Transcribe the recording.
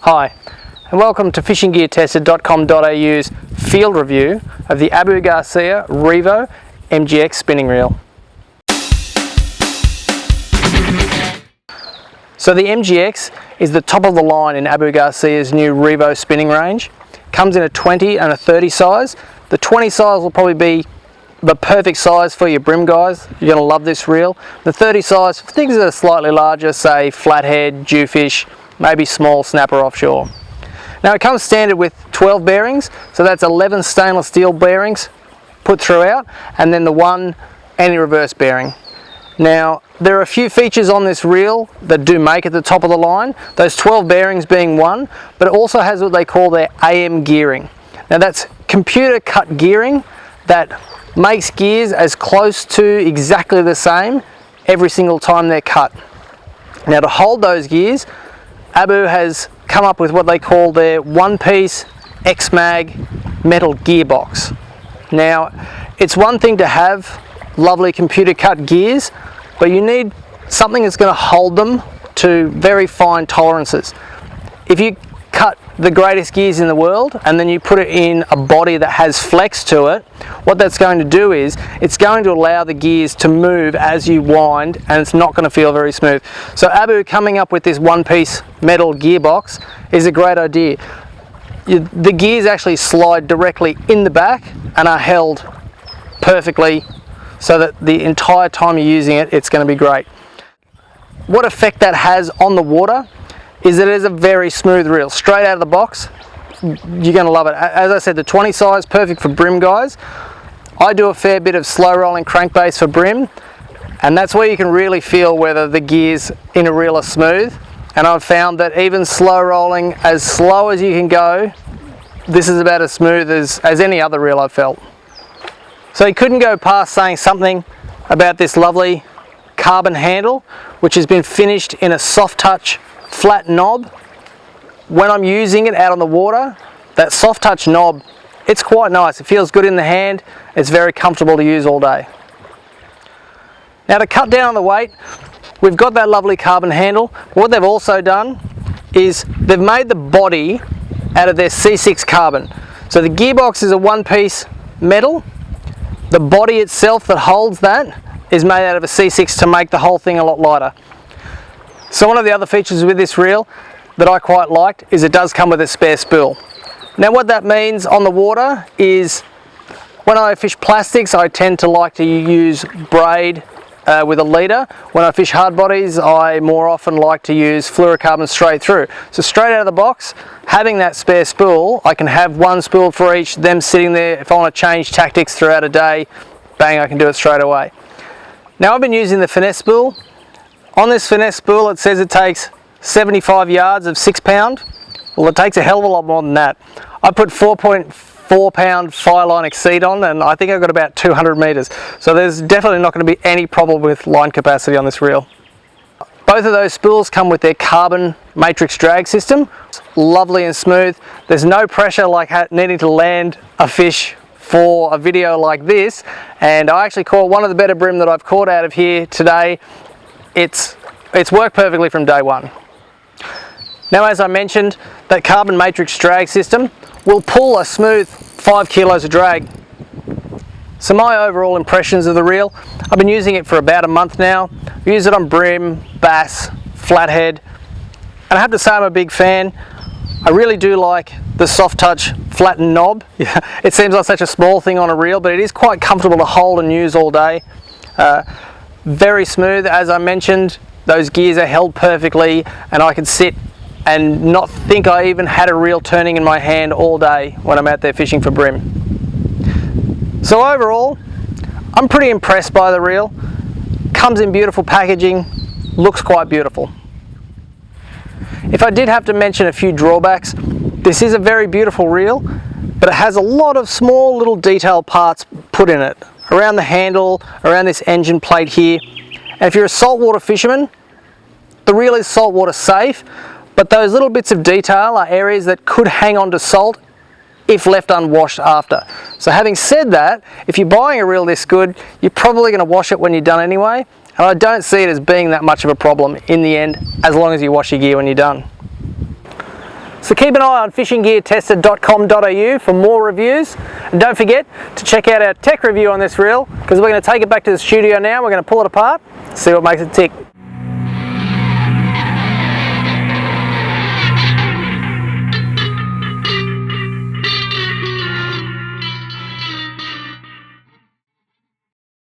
Hi, and welcome to fishinggeartested.com.au's field review of the Abu Garcia Revo MGX spinning reel. So the MGX is the top of the line in Abu Garcia's new Revo spinning range. Comes in a 20 and a 30 size. The 20 size will probably be the perfect size for your brim guys. You're going to love this reel. The 30 size for things that are slightly larger, say flathead, jewfish, maybe small snapper offshore. Now it comes standard with 12 bearings, so that's 11 stainless steel bearings put throughout, and then the one anti-reverse bearing. Now there are a few features on this reel that do make it the top of the line, those 12 bearings being one, but it also has what they call their AMGearing. Now that's computer cut gearing that makes gears as close to exactly the same every single time they're cut. Now to hold those gears, Abu has come up with what they call their one-piece X-Mag metal gearbox. Now, it's one thing to have lovely computer-cut gears, but you need something that's going to hold them to very fine tolerances. If you cut the greatest gears in the world and then you put it in a body that has flex to it, what that's going to do is it's going to allow the gears to move as you wind, and it's not going to feel very smooth. So Abu coming up with this one-piece metal gearbox is a great idea. The gears actually slide directly in the back and are held perfectly so that the entire time you're using it, it's going to be great. What effect that has on the water is that it is a very smooth reel. Straight out of the box, you're going to love it. As I said, the 20 size, perfect for brim guys. I do a fair bit of slow rolling crankbase for brim, and that's where you can really feel whether the gears in a reel are smooth. And I've found that even slow rolling, as slow as you can go, this is about as smooth as any other reel I've felt. So you couldn't go past saying something about this lovely carbon handle, which has been finished in a soft touch flat knob. When I'm using it out on the water, that soft touch knob, it's quite nice. It feels good in the hand. It's very comfortable to use all day. Now to cut down on the weight, we've got that lovely carbon handle. What they've also done is they've made the body out of their C6 carbon. So the gearbox is a one-piece metal. The body itself that holds that is made out of a C6 to make the whole thing a lot lighter. So one of the other features with this reel that I quite liked is it does come with a spare spool. Now what that means on the water is when I fish plastics, I tend to like to use braid with a leader. When I fish hard bodies, I more often like to use fluorocarbon straight through. So straight out of the box, having that spare spool, I can have one spool for each, them sitting there. If I want to change tactics throughout a day, bang, I can do it straight away. Now I've been using the finesse spool. On this finesse spool it says it takes 75 yards of 6 pound. Well, it takes a hell of a lot more than that. I put 4.4 pound fire line exceed on, and I think I've got about 200 meters. So there's definitely not going to be any problem with line capacity on this reel. Both of those spools come with their carbon matrix drag system. It's lovely and smooth. There's no pressure like needing to land a fish for a video like this, and I actually caught one of the better brim that I've caught out of here today. It's worked perfectly from day one. Now, as I mentioned, that carbon matrix drag system will pull a smooth 5 kilos of drag. So my overall impressions of the reel, I've been using it for about a month now. I use it on brim, bass, flathead, and I have to say I'm a big fan. I really do like the soft touch flattened knob. It seems like such a small thing on a reel, but it is quite comfortable to hold and use all day. Very smooth, as I mentioned. Those gears are held perfectly, and I can sit and not think I even had a reel turning in my hand all day when I'm out there fishing for brim. So overall, I'm pretty impressed by the reel. Comes in beautiful packaging, looks quite beautiful. If I did have to mention a few drawbacks, this is a very beautiful reel, but it has a lot of small little detail parts put in it. Around the handle, around this engine plate here. And if you're a saltwater fisherman, the reel is saltwater safe, but those little bits of detail are areas that could hang on to salt if left unwashed after. So having said that, if you're buying a reel this good, you're probably going to wash it when you're done anyway, and I don't see it as being that much of a problem in the end, as long as you wash your gear when you're done. So keep an eye on fishinggeartested.com.au for more reviews, and don't forget to check out our tech review on this reel, because we're going to take it back to the studio now. We're going to pull it apart, see what makes it tick.